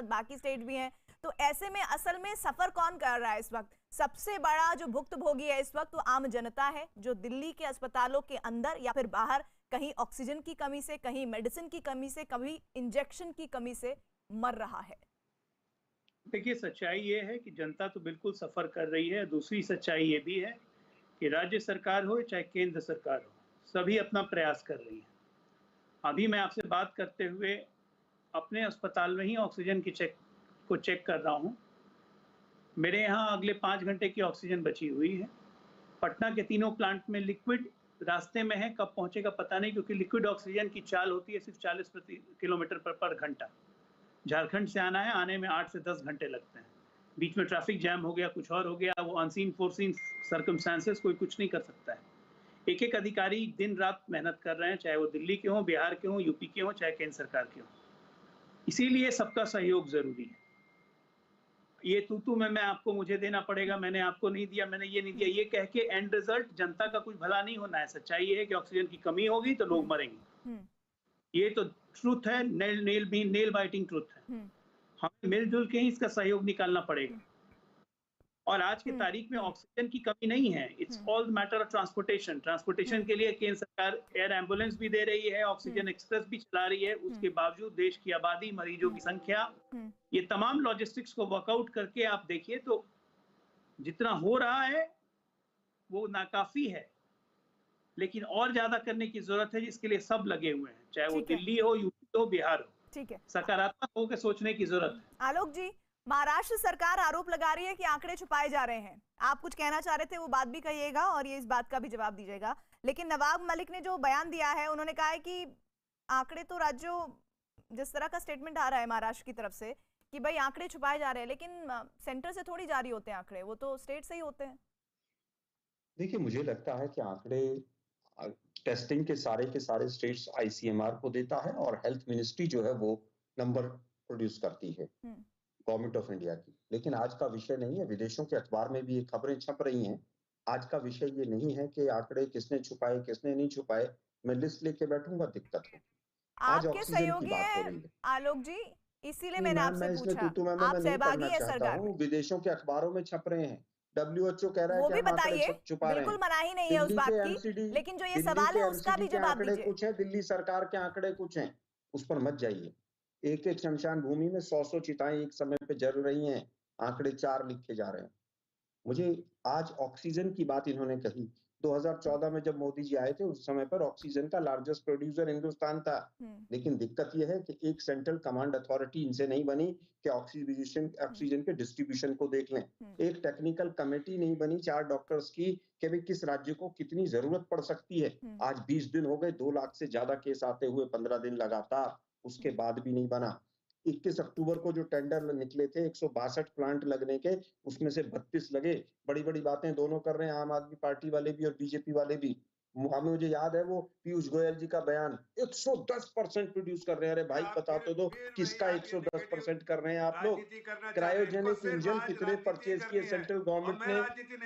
बाकी स्टेट भी हैं। तो ऐसे में असल में सफर कौन कर रहा है इस वक्त? सबसे बड़ा जो भुक्तभोगी है इस वक्त वो आम जनता है, जो दिल्ली के अस्पतालों के अंदर या फिर बाहर कहीं ऑक्सीजन की कमी से, कहीं मेडिसिन की कमी से, कभी इंजेक्शन की कमी से मर रहा है। देखिए, सच्चाई ये है कि जनता तो बिल्कुल सफर कर रही है। दूसरी सच्चाई ये भी है कि राज्य सरकार हो चाहे केंद्र सरकार हो, सभी अपना प्रयास कर रही है। अभी मैं आपसे बात करते हुए अपने अस्पताल में ही ऑक्सीजन की चेक कर रहा हूँ। मेरे यहाँ अगले 5 घंटे की ऑक्सीजन बची हुई है। पटना के तीनों प्लांट में लिक्विड रास्ते में है, कब पहुंचेगा पता नहीं, क्योंकि लिक्विड ऑक्सीजन की चाल होती है सिर्फ 40 प्रति किलोमीटर पर घंटा। झारखंड से आना है, आने में 8 से 10 घंटे लगते हैं। बीच में ट्रैफिक जैम हो गया, कुछ और हो गया, वो अनसीन फोरसीन सर्कमस्टेंसेस, कोई कुछ नहीं कर सकता है। एक एक अधिकारी दिन रात मेहनत कर रहे हैं, चाहे वो दिल्ली के हों, बिहार के हों, यूपी के हों, चाहे केंद्र सरकार के हों। इसीलिए सबका सहयोग जरूरी है। ये तू मैं आपको मुझे देना पड़ेगा, मैंने आपको नहीं दिया, मैंने ये नहीं दिया, ये कह के एंड रिजल्ट जनता का कुछ भला नहीं होना है। सच्चाई ये है कि ऑक्सीजन की कमी होगी तो लोग मरेंगे। ये तो ट्रूथ है, नेल बाइटिंग ट्रूथ है। हमें मिलजुल के ही इसका सहयोग निकालना पड़ेगा। और आज की तारीख में ऑक्सीजन की कमी नहीं है, it's all matter of transportation. Transportation के लिए केंद्र सरकार एयर एम्बुलेंस भी दे रही है, ऑक्सीजन एक्सप्रेस भी चला रही है। उसके बावजूद देश की आबादी, मरीजों की संख्या, ये तमाम लॉजिस्टिक्स को वर्कआउट करके आप देखिए तो जितना हो रहा है वो नाकाफी है, लेकिन और ज्यादा करने की जरूरत है, जिसके लिए सब लगे हुए हैं, चाहे वो दिल्ली हो, यूपी हो, बिहार हो। ठीक है, सकारात्मक होकर सोचने की जरूरत है। आलोक जी, महाराष्ट्र सरकार आरोप लगा रही है कि आंकड़े छुपाए जा रहे हैं। आप कुछ कहना चाह रहे थे, वो बात भी कहिएगा और ये इस बात का भी जवाब दीजिएगा। लेकिन नवाब मलिक ने जो बयान दिया है, उन्होंने कहा है कि आंकड़े तो राज्यों, जिस तरह का स्टेटमेंट आ रहा है महाराष्ट्र की तरफ से कि भाई आंकड़े छुपाए जा रहे हैं, लेकिन सेंटर से थोड़ी जारी होते हैं आंकड़े, वो तो स्टेट से ही होते हैं। देखिए, मुझे लगता है कि आंकड़े टेस्टिंग के सारे स्टेट्स आईसीएमआर को देता है और हेल्थ मिनिस्ट्री जो है वो नंबर प्रोड्यूस करती है गवर्नमेंट ऑफ इंडिया की। लेकिन आज का विषय नहीं है, विदेशों के अखबार में भी ये खबरें छप रही हैं। आज का विषय ये नहीं है कि आंकड़े किसने छुपाए किसने नहीं छुपाए। मैं लिस्ट लेके बैठूंगा, दिक्कत होगी। आज आपके सहयोगी हैं आलोक जी, इसीलिए मैंने आपसे पूछा। आप सहभागी है सरकार में। विदेशों के अखबारों में छप रहे हैं, WHO कह रहा है वो भी बताइए, बिल्कुल मनाही नहीं है उस बात की, लेकिन जो ये सवाल है उसका भी जवाब दीजिए। कुछ है, दिल्ली सरकार के आंकड़े कुछ हैं, उस पर मत जाइए। एक एक शमशान भूमि में 100 चिताएं एक समय पे जल रही हैं, आंकड़े 4 लिखे जा रहे हैं। मुझे आज ऑक्सीजन की बात इन्होंने कही, 2014 में जब मोदी जी आए थे उस समय पर ऑक्सीजन का लार्जेस्ट प्रोड्यूसर हिंदुस्तान था। लेकिन दिक्कत यह है कि एक सेंट्रल कमांड अथॉरिटी इनसे नहीं बनी कि ऑक्सीजन के डिस्ट्रीब्यूशन को देख लें। एक टेक्निकल कमेटी नहीं बनी 4 डॉक्टर्स की कि भाई किस राज्य को कितनी जरूरत पड़ सकती है। आज 20 दिन हो गए, 2 लाख से ज्यादा केस आते हुए 15 दिन लगातार, उसके बाद भी नहीं बना। 21 अक्टूबर को जो टेंडर निकले थे 162 प्लांट लगने के, उसमें से 32 लगे। बड़ी बड़ी बातें दोनों कर रहे हैं, आम आदमी पार्टी वाले भी और बीजेपी वाले भी। मुझे याद है वो पीयूष गोयल जी का बयान, 110% प्रोड्यूस कर रहे हैं। अरे भाई बता तो दो किसका 110% कर रहे हैं आप लोग? क्रायोजेनिक इंजन कितने परचेज किए सेंट्रल गवर्नमेंट ने?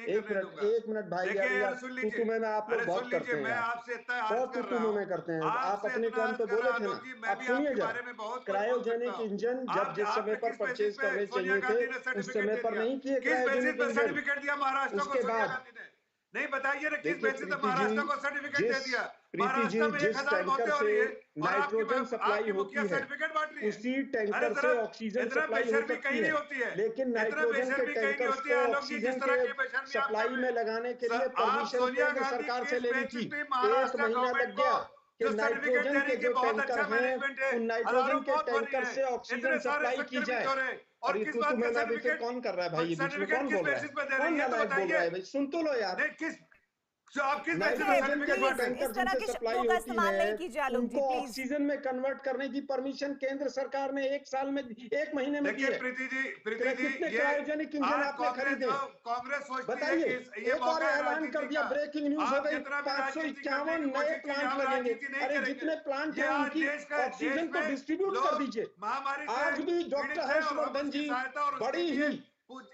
एक मिनट भाई यार, तू मैं आप लोग बहुत करते हैं, बहुत तू मैं करते हैं। आप अपने कौन पे बोले थे ना, आप सुनिए जरा। क्रायोजेनिक इंजन जब जिस समय पर परचेज करने चाहिए थे उस समय पर नहीं किए क्रायोजेनिक इंजन। उसके बाद नहीं बताइए ना किस बेसिस पे महाराष्ट्र को सर्टिफिकेट दे दिया? महाराष्ट्र में 1000 मौतें हो रही है, नाइट्रोजन सप्लाई होती है, उसी टैंकर से ऑक्सीजन सप्लाई हो सकती है। लेकिन नाइट्रोजन के टैंकर्स को ऑक्सीजन के सप्लाई में लगाने के लिए परमिशन केंद्र सरकार से लेनी थी। 1 महीना लग गया कि नाइट्रोजन के जो टैंकर हैं उन नाइट्रोजन के टैंकर से ऑक्सीजन सप्लाई की जाए। और ये तू मैं भी कौन कर रहा है भाई? ये बीच में कौन बोल रहा है? कौन नालायक बोल रहा है भाई? सुन तो लो यार। नाइट्रोजन के जो टैंकर जिनसे सप्लाई होती है उनको ऑक्सीजन में कन्वर्ट करने की परमिशन केंद्र सरकार ने 1 साल में 1 महीने में दी है। कितने क्रायोजेनिक इंजन आपने खरीदे? बताइए। एक और ऐलान कर दिया, ब्रेकिंग न्यूज हो गई, 551 नए प्लांट लगेंगे। अरे जितने प्लांट हैं उनकी ऑक्सीजन को डिस्ट्रीब्यूट कर दीजिए। आज भी डॉक्टर हर्षवर्धन जी बड़ी ही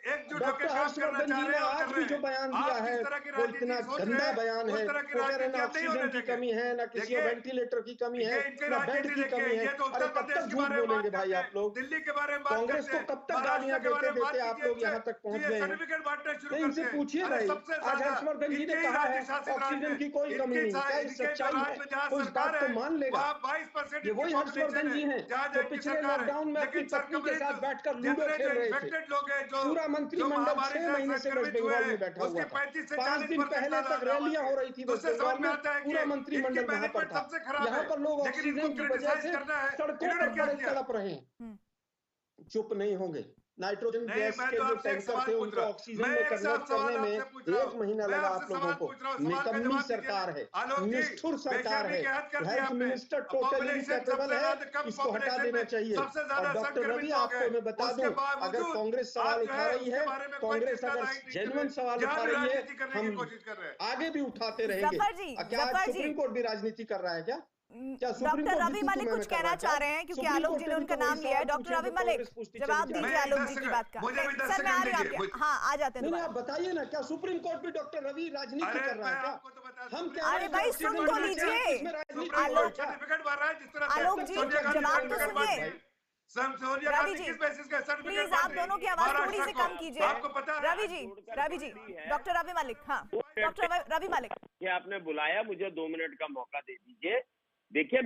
एकजुट होकर डॉक्टर काम करना हर्षवर्धन चाह जी रहे ने हैं और आज कर भी रहे जो हैं। बयान आप दिया है जिस तरह की वो इतना राजनीति सोच गंदा रहे हैं, बयान उस है। तरह की वो कह रहे हैं राजनीति हम नहीं ऑक्सीजन होने की देंगे। कमी है, ना किसी देखिए, वेंटिलेटर की कमी है, इनकी ना बेड राजनीति की देखिए, कमी है। ये तो अरे उत्तर कब प्रदेश तक के झूठ बारे में बोलेंगे बात भाई करते आप हैं, लोग? दिल्ली के बारे में बात कांग्रेस करते को हैं, कब तक महाराष्ट्र गालियां के बारे देते में बात देते आप कीजिए लोग यहाँ तक पहुंच ये गए हैं? सर्टिफिकेट बांटना शुरू नहीं, करते इनसे हैं। पूछिए अरे भाई, सबसे आज ज्यादा हर्षवर्धन जी ने इनके ही कहा है राज्य शासित राज्य ऑक्सीजन में, की कोई कमी नहीं। क्या ये इनके जो सच्चाई है? राज्य में जहाँ वो इस बात सरकार को है मान लेगा? वहाँ 22% ये इनकी वही पॉपुलेशन हर्षवर्धन जी है हैं जहाँ जो इनकी पिछले सरकार है। लॉकडाउन में अपनी लेकिन पत्नी के साथ बैठकर लूडो जितने खेल जो रहे थे। इन्फेक्टेड लोग हैं, जो पूरा जो मंत्रिमंडल महामारी 6 से महीने से वेस्ट संक्रमित हुए बंगाल हैं में बैठा उसके हुआ था। 35 से 5 दिन 40% पहले तक रैलियां हो रही थी वेस्ट उससे समझ बंगाल में में, आता है कि पूरा इनकी मंत्रिमंडल वहां पर मैनेजमेंट था। सबसे खराब यहाँ है, पर लोग लेकिन इनको ऑक्सीजन की वजह क्रिटिसाइज से करना है। सड़कों इन्होंने पर क्या बड़े किया? तड़प रहे हैं। चुप नहीं होंगे। नाइट्रोजन नहीं, गैस मैं के तो जो आपसे एक टैंकर सवाल थे पूछ उनको रहा हूँ। ऑक्सीजन मैं में एक कन्वर्ट साफ सवाल करने में आपसे पूछ रहा 1 हूँ। महीना मैं लगा आपसे आप लोगों सवाल को। पूछ रहा हूँ, सवाल का निकम्मी जवाब दीजिए। सरकार है, आलोक जी, निष्ठुर सरकार बेशर्मी है। के हद कर दिया हेल्थ आपने। मिनिस्टर टोटली पॉपुलेशन इनकैपेबल सबसे है, ज्यादा कम इसको हटा पॉपुलेशन देना में चाहिए। सबसे और ज्यादा डॉक्टर रवि, संक्रमित लोग आपको हैं, मैं बता उसके दूं, अगर बावजूद कांग्रेस आप सवाल जो उठा है रही उसके है, बारे में कोई कांग्रेस अगर चिंताधारी नहीं कर जेन्युइन रहे, सवाल जहाँ उठा भी रही है, राजनीति करने की हम कोशिश कर रहे हैं। आगे भी उठाते रहेंगे। जफर जी, क्या आज जफर जी, सुप्रीम कोर्ट भी राजनीति कर रहा है क्या? क्या सुप्रीम डॉक्टर कोर्ट रवि भी मलिक तू-तू कुछ मैं-मैं कर रहा कहना है चाह क्या? रहे हैं क्योंकि सुप्रीम आलोक कोर्ट जी ने ने भी उनका तो वही नाम लिया है। सवाल डॉक्टर पूछे रवि जो मलिक, कांग्रेस पूछती जवाब चली जा रही दीजिए है। आलोक जी की बात का। मुझे भी 10 सर मैं आ सेकंड रही हूँ दीजिए। आपके, हाँ आ जाते हैं नहीं नहीं, आप दोबारा। बताइए ना, क्या सुप्रीम कोर्ट भी डॉक्टर रवि राजनीति अरे कर रहा मैं है क्या? आपको तो बता हम सुप्रीम कह रहे अरे हैं भाई कि सुन ऑक्सीजन तो बढ़नी चाहिए, लीजिए। इसमें राजनीति सुप्रीम है आलोक कोर्ट क्या? सर्टिफिकेट बांट रहा है जिस तरह से आलोक जी, सोनिया गांधी जवाब तो सर्टिफिकेट सुनिए। बांट रही है। सोनिया रवि गांधी जी, किस बेसिस का सर्टिफिकेट प्लीज बांट आप रही है दोनों की आवाज थोड़ी महाराष्ट्र सी को? कम कीजिए। आपको पता है? रवि जी, रवि जी, डॉक्टर रवि मलिक, हाँ डॉक्टर रवि मलिक। कि आपने बुलाया, मुझे 2 मिनट का मौका दे दीजिए। देखिए,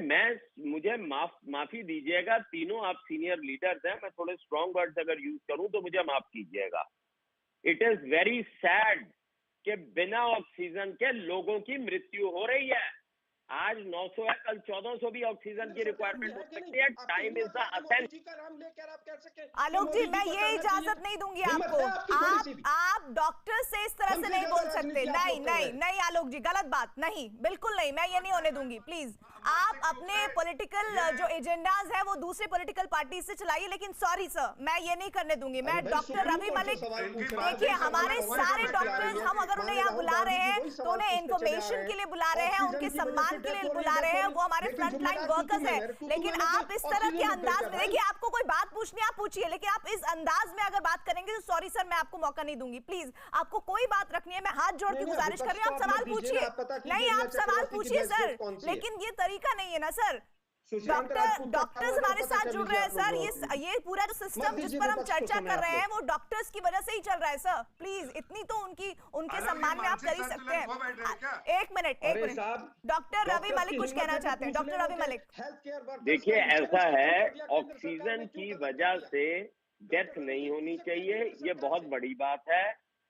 मुझे माफी दीजिएगा, तीनों आप सीनियर लीडर्स हैं, मैं थोड़े स्ट्रॉन्ग वर्ड्स अगर यूज करूं तो मुझे माफ कीजिएगा। इट इज वेरी सैड कि बिना ऑक्सीजन के लोगों की मृत्यु हो रही है। आज 900 है, कल 1400 भी ऑक्सीजन की रिक्वायरमेंट हो सकती है। Time is the essence. Alok ji, मैं ये इजाजत नहीं दूंगी आपको। आप डॉक्टर से इस तरह से नहीं बोल सकते। नहीं नहीं नहीं आलोक जी, गलत बात नहीं, बिल्कुल नहीं, मैं ये नहीं होने दूंगी। प्लीज आप अपने पॉलिटिकल जो एजेंडाज है वो दूसरे पॉलिटिकल पार्टी से चलाइए, लेकिन सॉरी सर, मैं ये नहीं करने दूंगी। मैं डॉक्टर रवि मलिक, देखिए हमारे सारे डॉक्टर्स, हम अगर उन्हें यहाँ बुला रहे हैं तो उन्हें इंफॉर्मेशन के लिए बुला रहे हैं, उनके सम्मान के लिए बुला रहे हैं, वो हमारे फ्रंट लाइन वर्कर्स है। लेकिन आप इस तरह के अंदाज में, देखिए आपको कोई बात पूछनी आप पूछिए, लेकिन आप इस अंदाज में अगर बात करेंगे तो सॉरी सर, मैं आपको मौका नहीं दूंगी। प्लीज आपको कोई बात रखनी है, मैं हाथ जोड़ के गुजारिश कर रही हूँ, आप सवाल पूछिए। नहीं आप सवाल पूछिए सर, लेकिन ये तरीका नहीं है ना सर। डॉक्टर्स हमारे साथ जुड़ रहे हैं सर। ये पूरा जो सिस्टम जिस पर हम चर्चा कर रहे हैं वो डॉक्टर्स की वजह से ही चल रहा है सर। प्लीज इतनी तो उनके सम्मान में आप कर ही सकते हैं। एक मिनट डॉक्टर रवि मलिक कुछ कहना चाहते हैं। डॉक्टर रवि मलिक, देखिए, ऐसा है, ऑक्सीजन की वजह से डेथ नहीं होनी चाहिए, ये बहुत बड़ी बात है।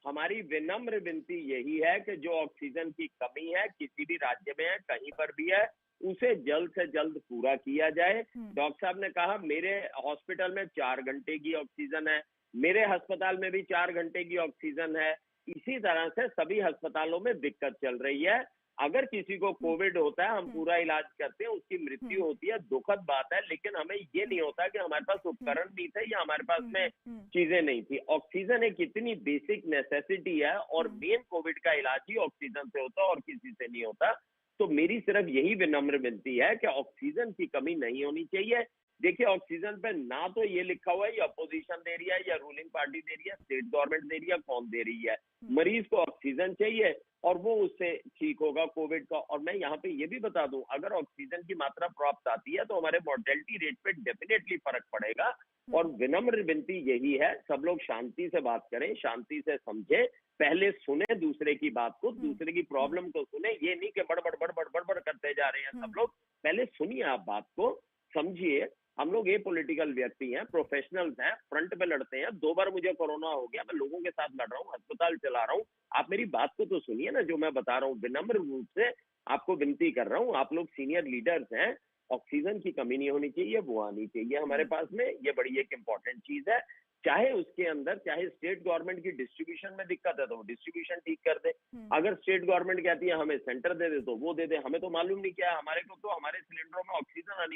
हमारी विनम्र विनती यही है कि जो ऑक्सीजन की कमी है किसी भी राज्य में है, कहीं पर भी है, उसे जल्द से जल्द पूरा किया जाए। डॉक्टर साहब ने कहा मेरे हॉस्पिटल में 4 घंटे की ऑक्सीजन है, मेरे अस्पताल में भी 4 घंटे की ऑक्सीजन है। इसी तरह से सभी अस्पतालों में दिक्कत चल रही है। अगर किसी को कोविड होता है, हम पूरा इलाज करते हैं, उसकी मृत्यु होती है, दुखद बात है, लेकिन हमें ये नहीं होता कि हमारे पास उपकरण नहीं थे या हमारे पास में चीजें नहीं थी। ऑक्सीजन एक इतनी बेसिक नेसेसिटी है और मेन कोविड का इलाज ही ऑक्सीजन से होता है और किसी से नहीं होता। तो मेरी सिर्फ यही विनम्र विनती है कि ऑक्सीजन की कमी नहीं होनी चाहिए। देखिए, ऑक्सीजन पे ना तो ये लिखा हुआ है ये अपोजिशन दे रही है या रूलिंग पार्टी दे रही है, स्टेट गवर्नमेंट दे रही है, कौन दे रही है। मरीज को ऑक्सीजन चाहिए और वो उससे ठीक होगा कोविड का। और मैं यहाँ पे ये भी बता दूं, अगर ऑक्सीजन की मात्रा प्राप्त आती है तो हमारे मोर्टेलिटी रेट पे डेफिनेटली फर्क पड़ेगा। और विनम्र विनती यही है, सब लोग शांति से बात करें, शांति से समझें, पहले सुने दूसरे की बात को, दूसरे की प्रॉब्लम को सुने। ये नहीं कि बड़बड़ करते जा रहे हैं सब लोग। पहले सुनिए, आप बात को समझिए। हम लोग ये पॉलिटिकल व्यक्ति हैं, प्रोफेशनल्स हैं, फ्रंट पे लड़ते हैं। 2 बार मुझे कोरोना हो गया, मैं लोगों के साथ लड़ रहा हूँ, अस्पताल चला रहा हूँ। आप मेरी बात को तो सुनिए ना, जो मैं बता रहा हूँ। विनम्र रूप से आपको विनती कर रहा हूँ, आप लोग सीनियर लीडर्स हैं, ऑक्सीजन की कमी नहीं होनी चाहिए, वो आनी चाहिए हमारे पास में। ये बड़ी एक इंपॉर्टेंट चीज है। चाहे उसके अंदर, चाहे स्टेट गवर्नमेंट की डिस्ट्रीब्यूशन में दिक्कत है तो वो डिस्ट्रीब्यूशन ठीक कर दे। अगर स्टेट गवर्नमेंट कहती है हमें सेंटर दे दे तो वो दे दे। हमें तो मालूम नहीं क्या, हमारे को तो हमारे सिलेंडरों में ऑक्सीजन आनी